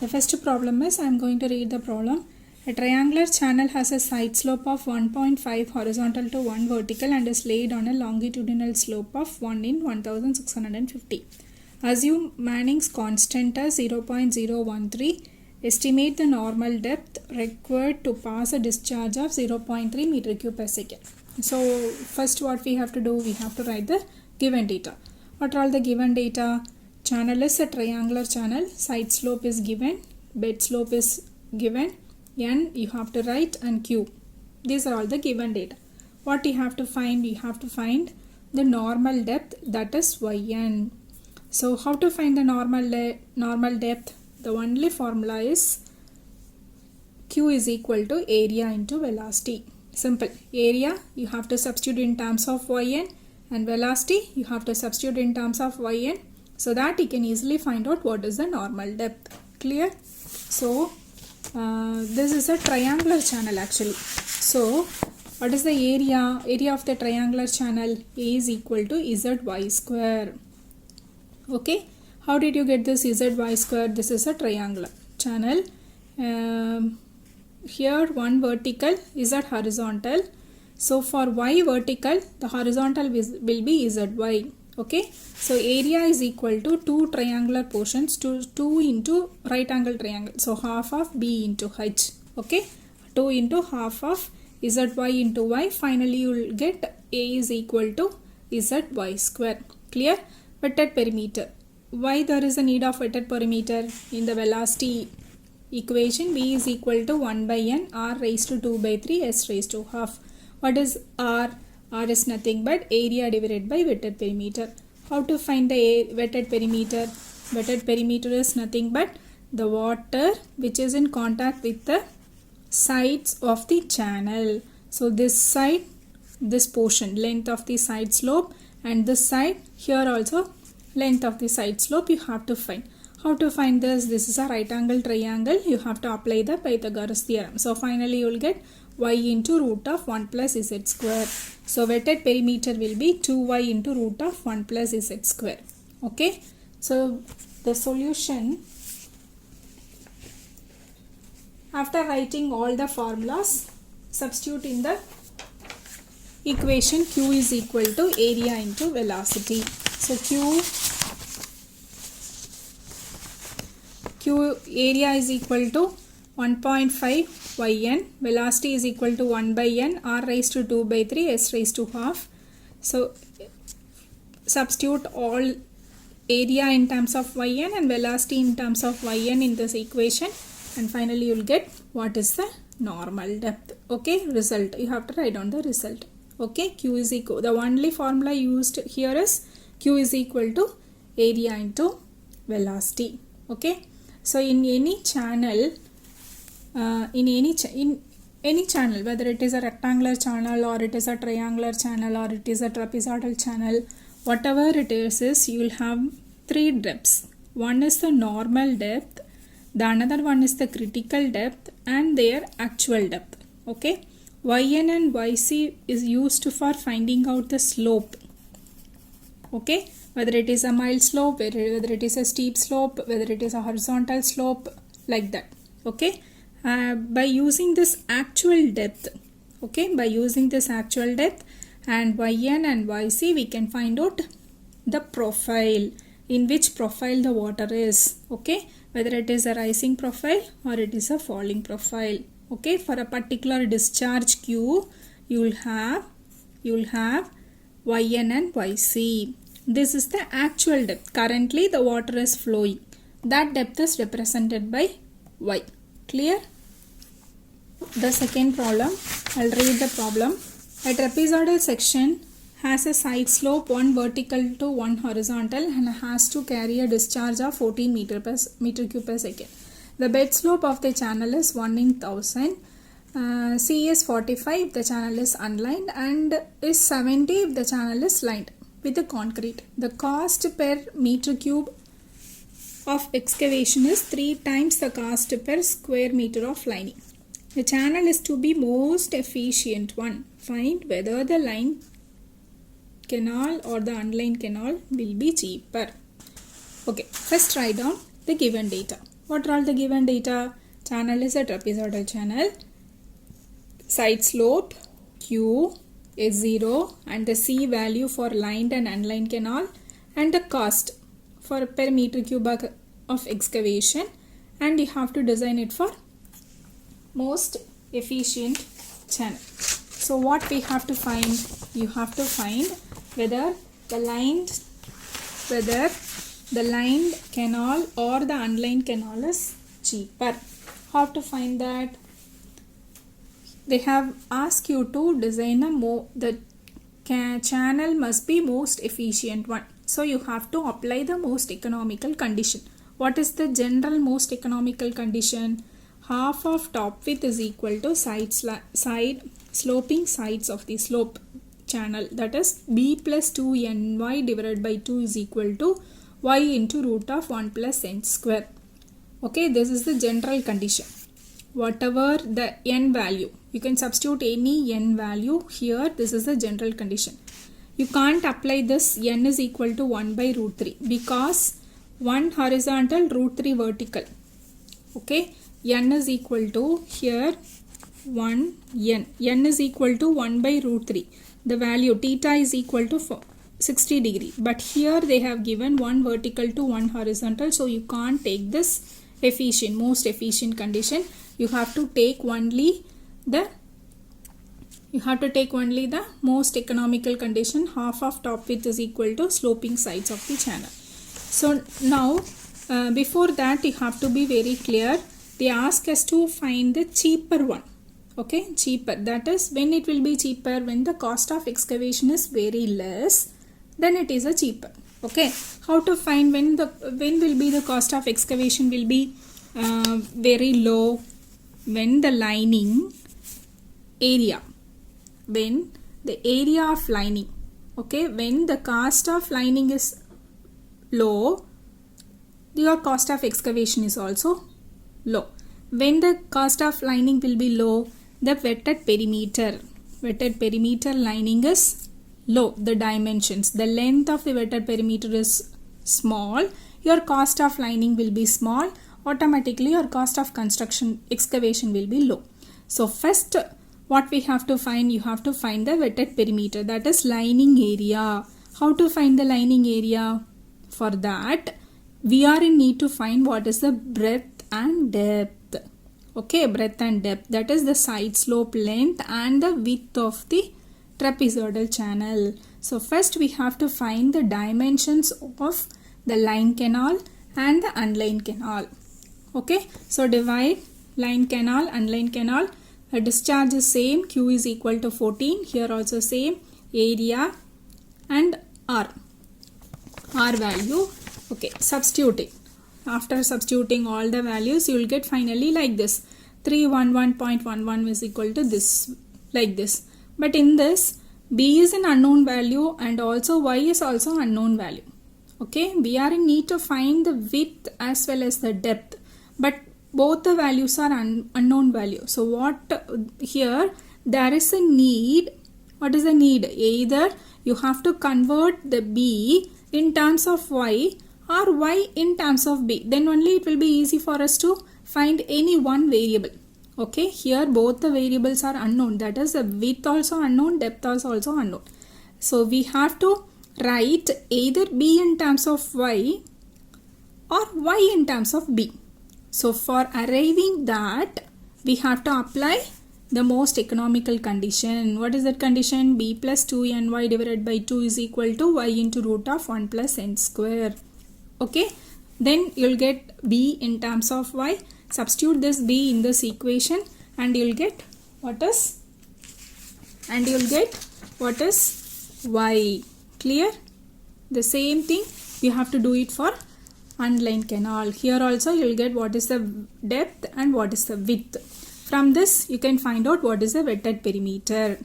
The first problem is, I am going to read the problem. A triangular channel has a side slope of 1.5 horizontal to 1 vertical and is laid on a longitudinal slope of 1 in 1650. Assume Manning's constant as 0.013. Estimate the normal depth required to pass a discharge of 0.3 meter cube per second. So first what we have to do, we have to write the given data. What are all the given data? Channel is a triangular channel, side slope is given, bed slope is given, n you have to write, and q. These are all the given data. What you have to find? You have to find the normal depth, that is yn. So how to find the normal depth? The only formula is q is equal to area into velocity. Simple. Area you have to substitute in terms of yn, and velocity you have to substitute in terms of yn, so that you can easily find out what is the normal depth. Clear? So this is a triangular channel actually. So what is the area? Area of the triangular channel? A is equal to zy square. Okay. How did you get this zy square? This is a triangular channel. Here one vertical, z horizontal. So for y vertical, the horizontal will be zy. Okay. So area is equal to two triangular portions, 2 into right angle triangle. So half of b into h. Okay. 2 into half of zy into y. Finally you will get a is equal to zy square. Clear? Wetted perimeter. Why there is a need of wetted perimeter? In the velocity equation, v is equal to 1 by n, r raised to 2 by 3, s raised to half. What is r? R is nothing but area divided by wetted perimeter. How to find the wetted perimeter? Wetted perimeter is nothing but the water which is in contact with the sides of the channel. So this side, this portion, length of the side slope, and this side, here also length of the side slope you have to find. How to find this? This is a right angle triangle. You have to apply the Pythagoras theorem. So finally you will get y into root of 1 plus z square. So wetted perimeter will be 2y into root of 1 plus z square. Okay. So the solution, after writing all the formulas, substitute in the equation q is equal to area into velocity. So q area is equal to 1.5 yn, velocity is equal to 1 by n, r raised to 2 by 3, s raised to half. So substitute all area in terms of yn and velocity in terms of yn in this equation, and finally you will get what is the normal depth. Okay, result. You have to write down the result. Okay, q is equal, the only formula used here is q is equal to area into velocity. Okay. So in any channel, in any channel, whether it is a rectangular channel or it is a triangular channel or it is a trapezoidal channel, whatever it is you will have three depths. One is the normal depth, the another one is the critical depth, and their actual depth. Okay. Yn and yc is used for finding out the slope. Okay. Whether it is a mild slope, whether it is a steep slope, whether it is a horizontal slope, like that. Okay. By using this actual depth, okay, by using this actual depth and yn and yc, we can find out the profile, in which profile the water is. Okay. Whether it is a rising profile or it is a falling profile. Okay. For a particular discharge q, you will have yn and yc. This is the actual depth. Currently the water is flowing. That depth is represented by y. Clear? The second problem, I'll read the problem. A trapezoidal section has a side slope 1 vertical to 1 horizontal and has to carry a discharge of 14 meter cube per second. The bed slope of the channel is 1 in 1000. C is 45 if the channel is unlined, and is 70 if the channel is lined with the concrete. The cost per meter cube of excavation is 3 times the cost per square meter of lining. The channel is to be most efficient one. Find whether the line canal or the unlined canal will be cheaper. Okay, first write down the given data. What are all the given data? Channel is a trapezoidal channel. Side slope Q is 0 and the C value for lined and unlined canal and the cost for per meter cube of excavation, and you have to design it for most efficient channel. So what we have to find? You have to find whether the lined canal or the unlined canal is cheaper. How to find that? They have asked you to design the channel must be most efficient one. So you have to apply the most economical condition. What is the general most economical condition? Half of top width is equal to side sloping sides of the slope channel, that is b plus 2ny divided by 2 is equal to y into root of 1 plus n square. Okay, this is the general condition. Whatever the n value, you can substitute any n value here. This is the general condition. You can't apply this n is equal to 1 by root 3 because 1 horizontal root 3 vertical. Okay, n is equal to here 1 n is equal to 1 by root 3. The value theta is equal to 60 degree, but here they have given 1 vertical to 1 horizontal, so you can't take this most efficient condition. You have to take only the most economical condition. Half of top width is equal to sloping sides of the channel. So now before that you have to be very clear. They ask us to find the cheaper one. Okay, cheaper, that is when it will be cheaper, when the cost of excavation is very less, then it is a cheaper. Okay, how to find when will be the cost of excavation will be very low? When the lining area, when the area of lining, okay, when the cost of lining is low, your cost of excavation is also low. When the cost of lining will be low, the wetted perimeter lining is low. The dimensions, the length of the wetted perimeter is small, your cost of lining will be small. Automatically your cost of excavation will be low. So first what we have to find, you have to find the wetted perimeter, that is lining area. How to find the lining area? For that we are in need to find what is the breadth and depth. Okay, breadth and depth, that is the side slope length and the width of the trapezoidal channel. So first we have to find the dimensions of the lined canal and the unlined canal. Okay, so divide lined canal, unlined canal. A discharge is same, Q is equal to 14. Here also same, area and R value. Okay, substituting. After substituting all the values, you will get finally like this. 311.11 is equal to this, like this. But in this, B is an unknown value and also Y is also unknown value. Okay, we are in need to find the width as well as the depth. But both the values are unknown value. So what here, there is a need. What is the need? Either you have to convert the B in terms of Y or Y in terms of B. Then only it will be easy for us to find any one variable. Okay, here both the variables are unknown. That is the width also unknown, depth also unknown. So we have to write either B in terms of Y or Y in terms of B. So for arriving that, we have to apply the most economical condition. What is that condition? B plus 2ny divided by 2 is equal to y into root of 1 plus n square. Okay, then you'll get B in terms of Y. Substitute this B in this equation and you'll get what is Y. Clear? The same thing we have to do it for unlined canal. Here also you'll get what is the depth and what is the width. From this you can find out what is the wetted perimeter.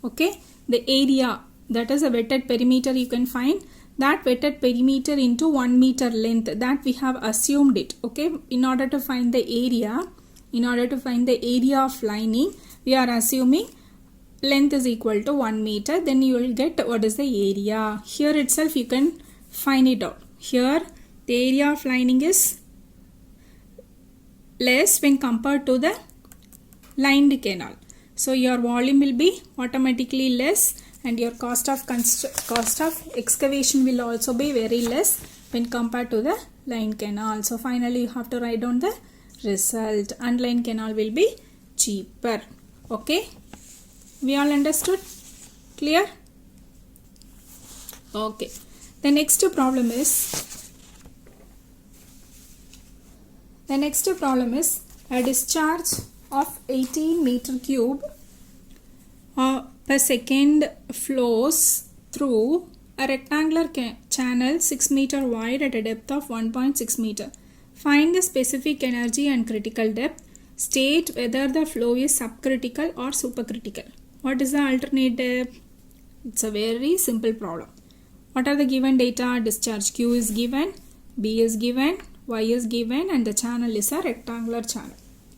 Okay, the area, that is a wetted perimeter, you can find that wetted perimeter into 1 meter length, that we have assumed it. Okay, in order to find the area of lining, we are assuming length is equal to 1 meter. Then you will get what is the area. Here itself you can find it out. Here the area of lining is less when compared to the lined canal. So your volume will be automatically less, and your cost of excavation will also be very less when compared to the lined canal. So finally you have to write down the result. Unlined canal will be cheaper. Okay, we all understood? Clear? Okay, the next problem is a discharge of 18 meter cube per second flows through a rectangular channel 6 meter wide at a depth of 1.6 meter. Find the specific energy and critical depth. State whether the flow is subcritical or supercritical. What is the alternate depth? It's a very simple problem. What are the given data? Discharge Q is given, B is given, Y is given, and the channel is a rectangular channel.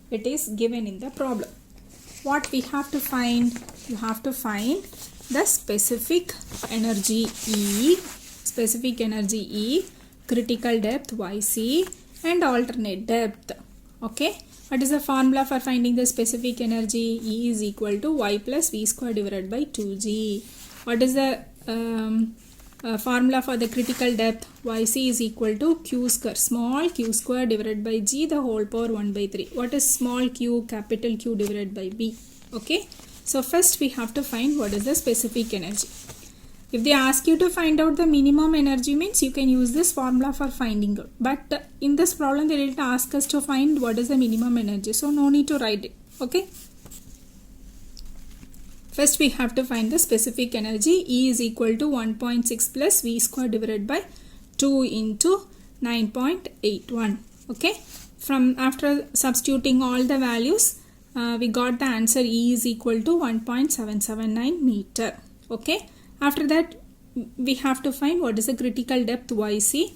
It is given in the problem. What we have to find? You have to find the specific energy E, critical depth YC, and alternate depth. Okay, what is the formula for finding the specific energy? E is equal to Y plus V square divided by 2G. What is the formula for the critical depth? YC is equal to Q square, small q square divided by G the whole power 1 by 3. What is small q, capital Q divided by B? Okay, so first we have to find what is the specific energy. If they ask you to find out the minimum energy, means you can use this formula for finding out. But in this problem they didn't ask us to find what is the minimum energy, so no need to write it. Okay, first we have to find the specific energy. E is equal to 1.6 plus V square divided by 2 into 9.81. Okay, from after substituting all the values, we got the answer. E is equal to 1.779 meter. Okay, after that we have to find what is the critical depth YC.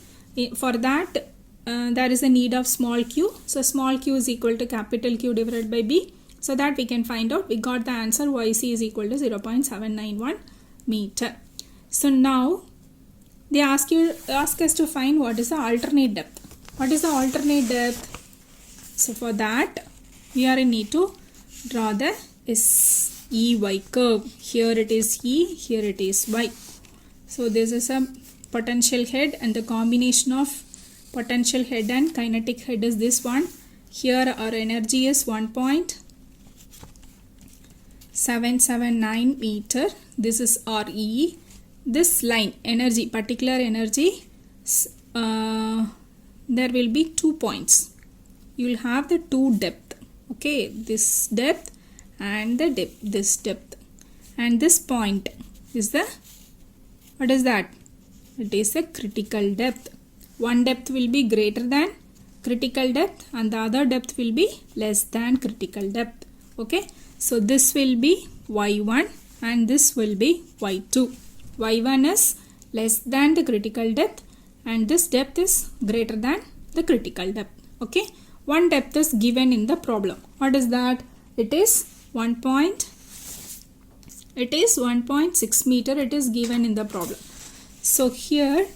For that there is a need of small q, so small q is equal to capital Q divided by B, so that we can find out. We got the answer. YC is equal to 0.791 meter. So now they ask us to find what is the alternate depth. What is the alternate depth? So for that we are in need to draw the SEY curve. Here it is E, here it is Y. So this is a potential head, and the combination of potential head and kinetic head is this one. Here our energy is 1.779 meter. This is RE. This line energy, particular energy, there will be 2 points. You will have the two depth. Okay, this depth and the depth, this depth, and this point is the, what is that? It is a critical depth. One depth will be greater than critical depth and the other depth will be less than critical depth. Okay, so this will be Y1 and this will be Y2. Y1 is less than the critical depth and this depth is greater than the critical depth. Okay, one depth is given in the problem. What is that? It is 1.6 meter. It is given in the problem. So here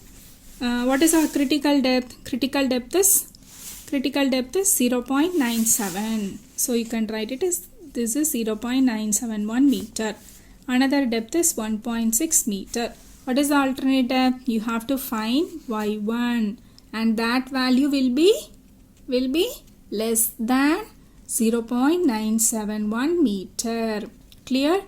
what is our critical depth? Critical depth is 0.97. So you can write it as this is 0.971 meter. Another depth is 1.6 meter. What is the alternate depth? You have to find Y1 and that value will be less than 0.971 meter. Clear?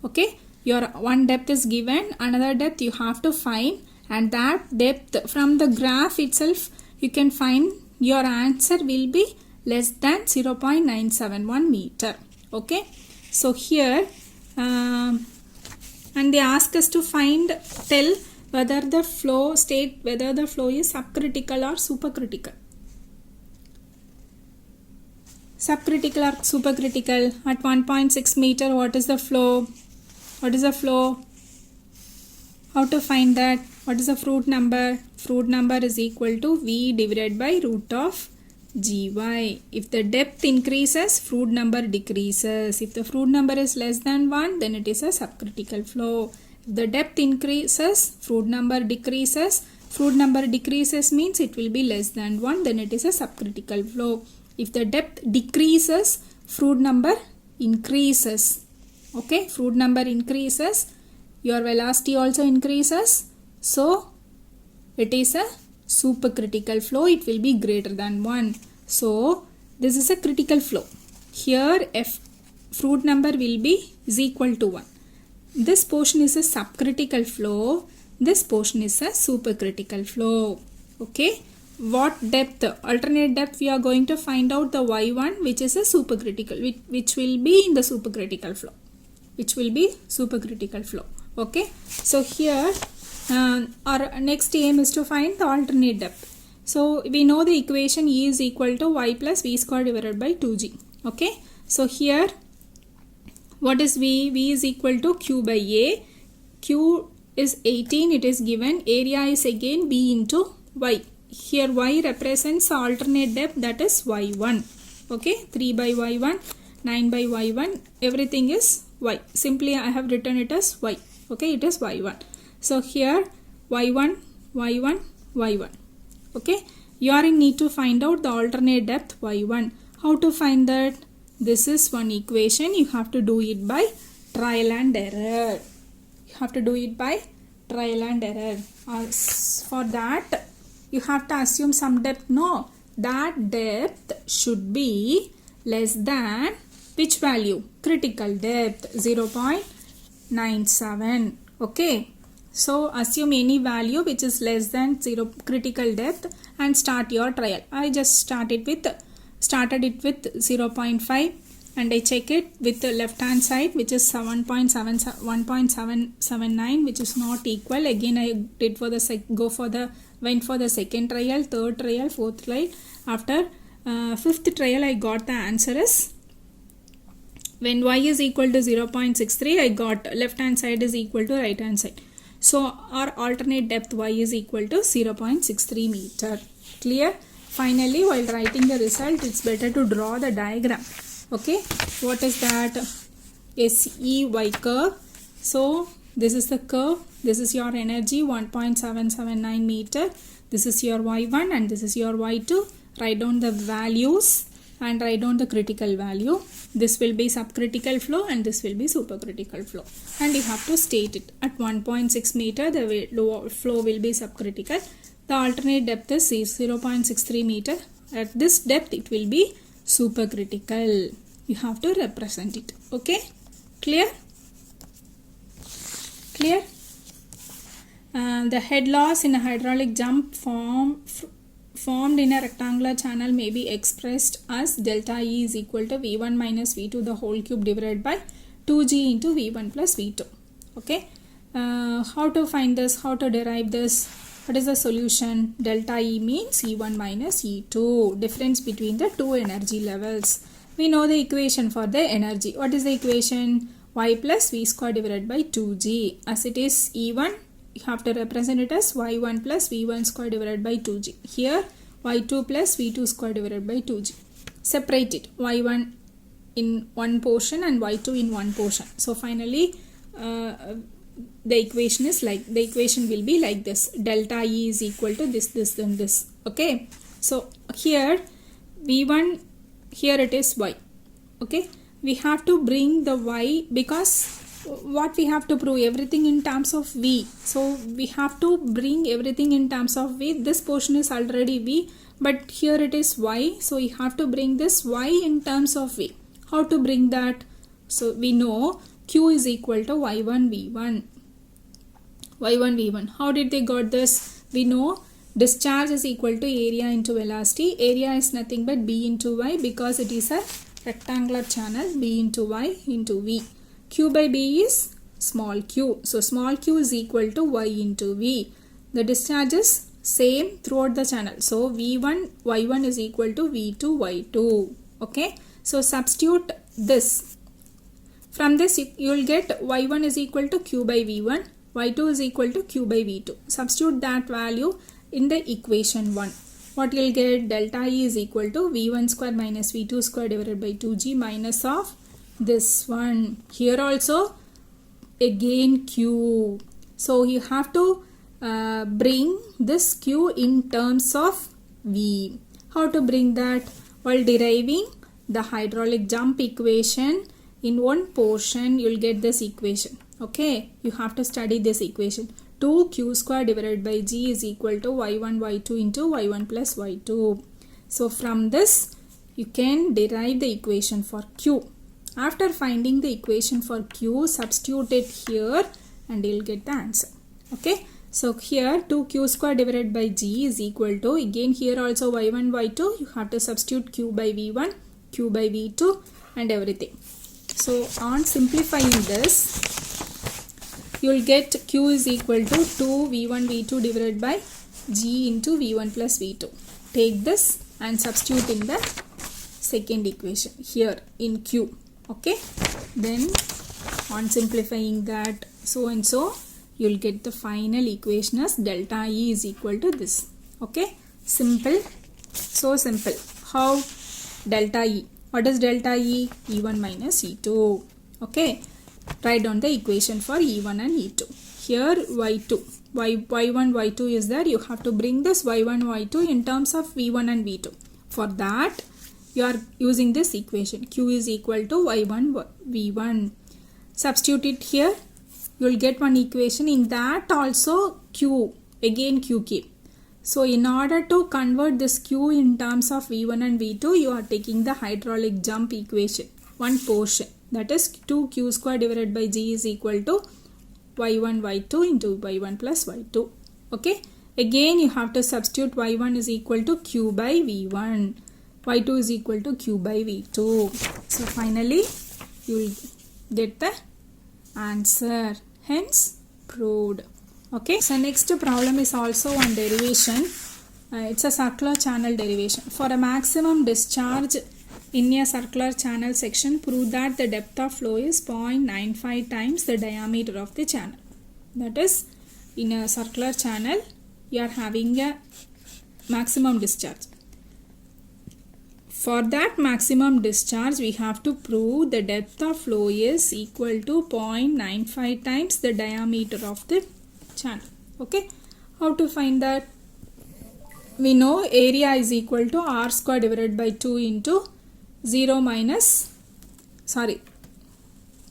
Okay, your one depth is given, another depth you have to find, and that depth from the graph itself you can find your answer will be less than 0.971 meter. Okay, so here and they ask us to tell whether the flow is subcritical or supercritical. Subcritical or supercritical. At 1.6 meter, what is the flow? What is the flow? How to find that? What is the Froude number? Froude number is equal to V divided by root of Gy. If the depth increases, Froude number decreases. If the Froude number is less than 1, then it is a subcritical flow. If the depth increases, Froude number decreases. Froude number decreases means it will be less than 1, then it is a subcritical flow. If the depth decreases, Froude number increases. Okay, Froude number increases, your velocity also increases. So it is a supercritical flow. It will be greater than 1. So this is a critical flow. Here Froude number will be is equal to 1. This portion is a subcritical flow. This portion is a supercritical flow. Okay. What depth? Alternate depth we are going to find out the y1, which is a supercritical, which will be in the supercritical flow. Which will be supercritical flow. Okay. So here our next aim is to find the alternate depth. So we know the equation E is equal to y plus v square divided by 2g. Okay. So here what is v? V is equal to q by a. Q is 18. It is given. Area is again b into y. Here y represents the alternate depth, that is y1. Okay. 3 by y1, 9 by y1. Everything is y. Simply I have written it as y. Okay. It is y1. So here y1, y1, y1. Okay. You are in need to find out the alternate depth y1. How to find that? This is one equation. You have to do it by trial and error. You have to do it by trial and error. For that, you have to assume some depth. No, that depth should be less than which value? Critical depth 0.97. Okay. So assume any value which is less than 0 critical depth and start your trial. I just started it with 0.5 and I check it with the left hand side, which is 1.779, which is not equal. Again I did for the went for the second trial, third trial, fourth trial. After fifth trial I got the answer is, when y is equal to 0.63, I got left hand side is equal to right hand side. So our alternate depth y is equal to 0.63 meter. Clear? Finally, while writing the result, it's better to draw the diagram. Okay. What is that? SEY curve. So this is the curve. This is your energy 1.779 meter. This is your y1 and this is your y2. Write down the values and write down the critical value. This will be subcritical flow and this will be supercritical flow. And you have to state it. At 1.6 meter, the flow will be subcritical. The alternate depth is 0.63 meter. At this depth, it will be supercritical. You have to represent it. Okay? Clear? Clear? The head loss in a hydraulic jump formed in a rectangular channel may be expressed as delta E is equal to V1 minus V2 the whole cube divided by 2G into V1 plus V2. Okay. How to find this? How to derive this? What is the solution? Delta E means E1 minus E2. Difference between the two energy levels. We know the equation for the energy. What is the equation? Y plus V square divided by 2G. As it is E1, you have to represent it as y1 plus v1 square divided by 2g. Here y2 plus v2 square divided by 2g. Separate it. Y1 in one portion and y2 in one portion. So finally the equation will be like this. Delta E is equal to this, and this. Okay. So here v1, here it is y. Okay. We have to bring the y, because what we have to prove? Everything in terms of v. So we have to bring everything in terms of v. This portion is already v, but here it is y. So we have to bring this y in terms of v. How to bring that? So we know q is equal to y1 v1. y1 v1. How did they got this? We know discharge is equal to area into velocity. Area is nothing but b into y, because it is a rectangular channel. B into y into v. Q by B is small q. So small q is equal to y into v. The discharge is same throughout the channel. So v1 y1 is equal to v2 y2. Okay. So substitute this. From this you will get y1 is equal to q by v1. y2 is equal to q by v2. Substitute that value in the equation 1. What you will get? Delta E is equal to v1 square minus v2 square divided by 2g minus of this one. Here also again q. So you have to bring this q in terms of v. How to bring that? while deriving the hydraulic jump equation in one portion, you'll get this equation. Okay, you have to study this equation. 2q square divided by g is equal to y1 y2 into y1 plus y2. So from this you can derive the equation for q. After finding the equation for q, substitute it here and you'll get the answer. Okay, so here 2q square divided by g is equal to, again here also y1 y2, you have to substitute q by v1, q by v2 and everything. So on simplifying this, you will get q is equal to 2 v1 v2 divided by g into v1 plus v2. Take this and substitute in the second equation here in q. Okay, then on simplifying that so and so, you will get the final equation as delta E is equal to this. Okay, simple, so simple. How? Delta E. What is delta E? E1 minus E2. Okay, write down the equation for E1 and E2. Here Y2, Y1, Y2 is there. You have to bring this Y1, Y2 in terms of V1 and V2. For that, you are using this equation. Q is equal to Y1, V1. Substitute it here. You will get one equation. In that also Q, again Q keep. So in order to convert this Q in terms of V1 and V2, you are taking the hydraulic jump equation, one portion. That is 2q square divided by g is equal to y1 y2 into y1 plus y2. Okay. Again you have to substitute y1 is equal to q by v1. y2 is equal to q by v2. So finally you will get the answer. Hence proved. Okay. So next problem is also on derivation. It's a circular channel derivation. For a maximum discharge in a circular channel section, prove that the depth of flow is 0.95 times the diameter of the channel. That is, in a circular channel, you are having a maximum discharge. For that maximum discharge, we have to prove the depth of flow is equal to 0.95 times the diameter of the channel. Okay, how to find that? We know area is equal to r square divided by 2 into 0 minus, sorry,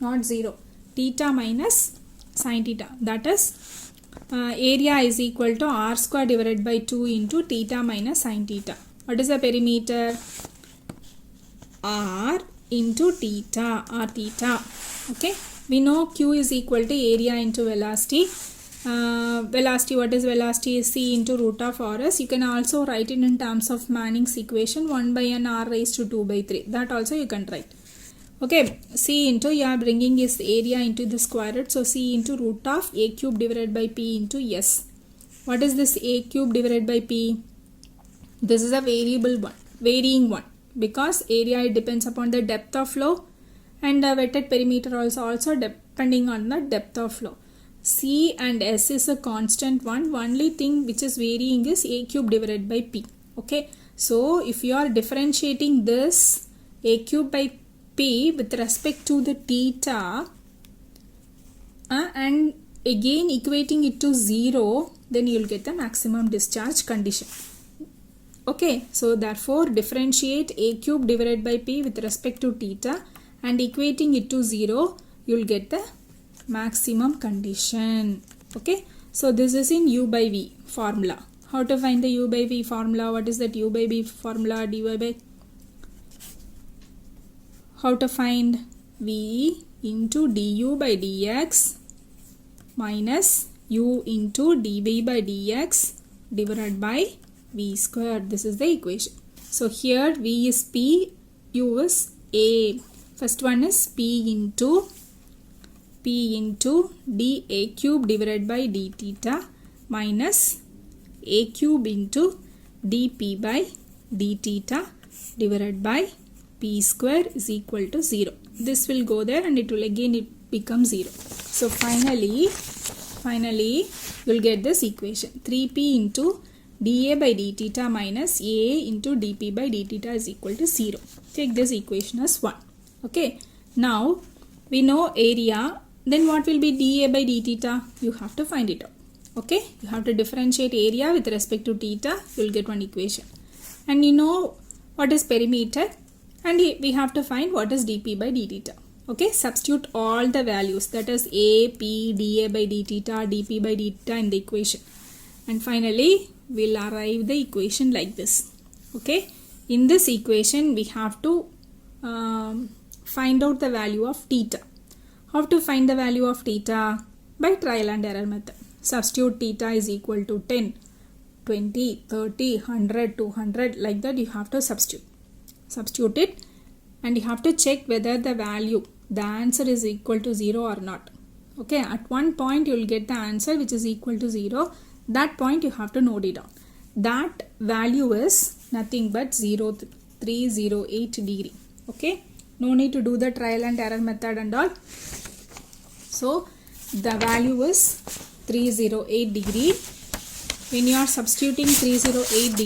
not 0, theta minus sin theta. That is, area is equal to r square divided by 2 into theta minus sin theta. What is the perimeter? R into theta, r theta. Okay, we know q is equal to area into velocity. Velocity, what is velocity? Is c into root of rs. You can also write it in terms of Manning's equation, 1 by n r raised to 2 by 3. That also you can write. Okay, c into, you are bringing this area into the square root. So c into root of a cube divided by p into s. What is this a cube divided by p? This is a variable one, varying one, because area, it depends upon the depth of flow, and the wetted perimeter also depending on the depth of flow. C and S is a constant one. Only thing which is varying is a cube divided by p. Okay, so if you are differentiating this a cube by p with respect to the theta and again equating it to 0, then you will get the maximum discharge condition. Okay, so therefore differentiate a cube divided by p with respect to theta and equating it to 0, you will get the maximum condition. Okay, so this is in u by v formula. How to find the u by v formula? What is that u by v formula? dy by, how to find? V into du by dx minus u into dv by dx divided by v square. This is the equation. So here v is p, u is a. First one is p into d a cube divided by d theta minus a cube into dp by d theta divided by p square is equal to 0. This will go there and it will again become 0. So finally you will get this equation. 3p into dA by d theta minus a into dp by d theta is equal to 0. Take this equation as 1. Okay. Now we know area. Then what will be dA by d theta? You have to find it out. Okay. You have to differentiate area with respect to theta. You will get one equation. And you know what is perimeter, and we have to find what is dp by d theta. Okay, substitute all the values, that is a, p, dA by d theta, dp by d theta in the equation, and finally we'll arrive the equation like this. Okay, in this equation we have to find out the value of theta. How to find the value of theta? By trial and error method. Substitute theta is equal to 10, 20, 30, 100, 200, like that you have to substitute it, and you have to check whether the value, the answer is equal to 0 or not. Okay, at one point you will get the answer which is equal to 0. That point you have to note it down. That value is nothing but 0308 degree. Okay, no need to do the trial and error method and all. So the value is 308 degree. When you are substituting 308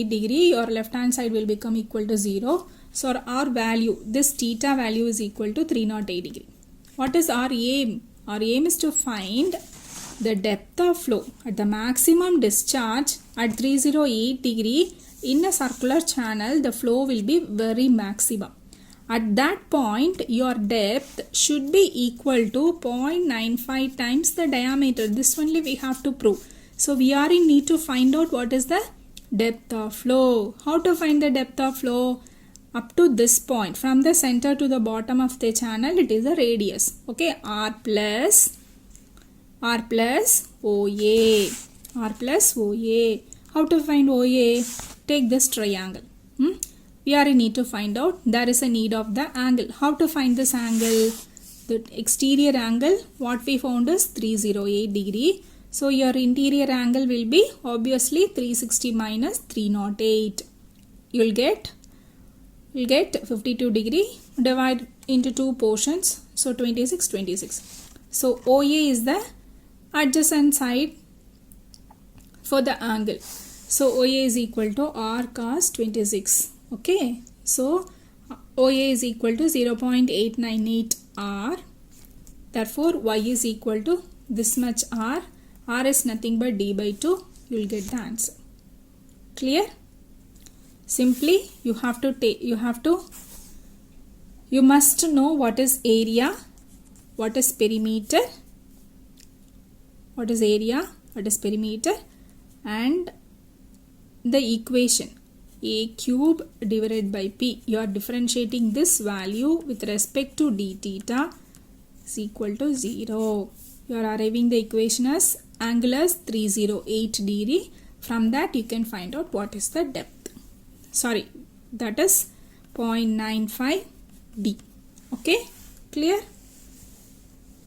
degree, your left hand side will become equal to 0. So our value, this theta value is equal to 308 degree. What is our aim? Our aim is to find the depth of flow at the maximum discharge at 308 degree in a circular channel. The flow will be very maximum. At that point, your depth should be equal to 0.95 times the diameter. This only we have to prove. So we are in need to find out what is the depth of flow. How to find the depth of flow? Up to this point, from the center to the bottom of the channel, it is a radius. Okay, r plus OA. How to find OA? Take this triangle. We are in need to find out. There is a need of the angle. How to find this angle? The exterior angle, what we found is 308 degree. So your interior angle will be obviously 360 minus 308. You'll get 52 degree. Divide into two portions. So 26. So OA is the adjacent side for the angle. So OA is equal to r cos 26. Okay, so OA is equal to 0.898 r. Therefore y is equal to this much r. R is nothing but d by 2. You will get the answer. Clear? Simply you must know what is area, what is perimeter, and the equation a cube divided by p. You are differentiating this value with respect to d theta is equal to 0. You are arriving the equation as angle as 308 degree. From that you can find out what is the depth. That is 0.95 d. Okay, clear?